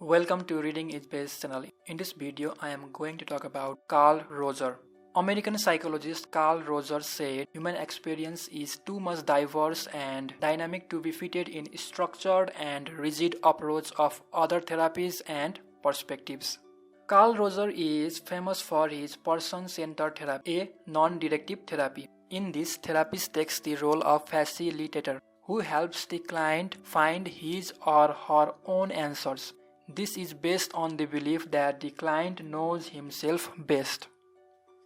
Welcome to Reading is Best channel. In this video, I am going to talk about Carl Rogers. American psychologist Carl Rogers said human experience is too much diverse and dynamic to be fitted in structured and rigid approach of other therapies and perspectives. Carl Rogers is famous for his person-centered therapy, a non-directive therapy. In this, therapist takes the role of facilitator, who helps the client find his or her own answers. This is based on the belief that the client knows himself best.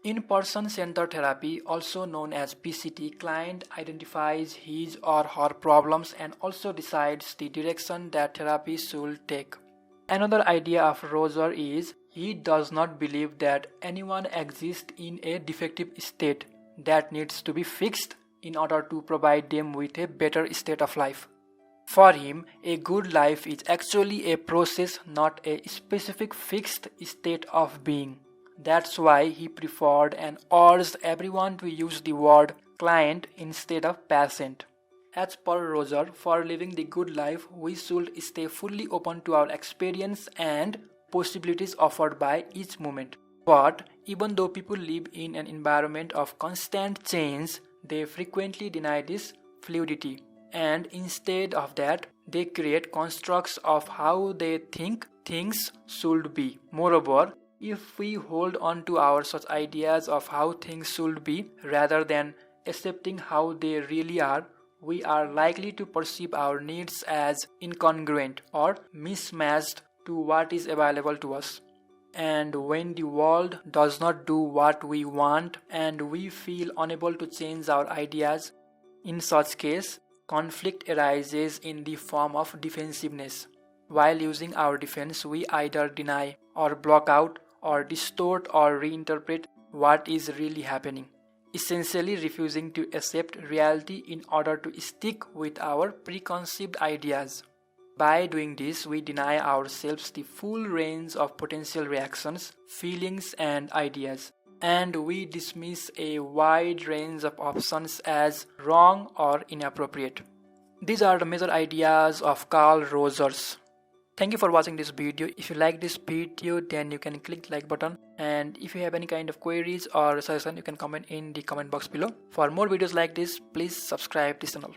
In person-centered therapy, also known as PCT, client identifies his or her problems and also decides the direction that therapy should take. Another idea of Rogers is he does not believe that anyone exists in a defective state that needs to be fixed in order to provide them with a better state of life. For him, a good life is actually a process, not a specific fixed state of being. That's why he preferred and urged everyone to use the word client instead of patient. As per Rogers, for living the good life, we should stay fully open to our experience and possibilities offered by each moment. But even though people live in an environment of constant change, they frequently deny this fluidity. And instead of that, they create constructs of how they think things should be. Moreover, if we hold on to our such ideas of how things should be rather than accepting how they really are, we are likely to perceive our needs as incongruent or mismatched to what is available to us. And when the world does not do what we want and we feel unable to change our ideas, in such case, conflict arises in the form of defensiveness. While using our defense, we either deny or block out or distort or reinterpret what is really happening, essentially refusing to accept reality in order to stick with our preconceived ideas. By doing this, we deny ourselves the full range of potential reactions, feelings, and ideas. And we dismiss a wide range of options as wrong or inappropriate. These are the major ideas of Carl Rogers. Thank you for watching this video. If you like this video, then you can click the like button. And if you have any kind of queries or suggestion, you can comment in the comment box below. For more videos like this, please subscribe this channel.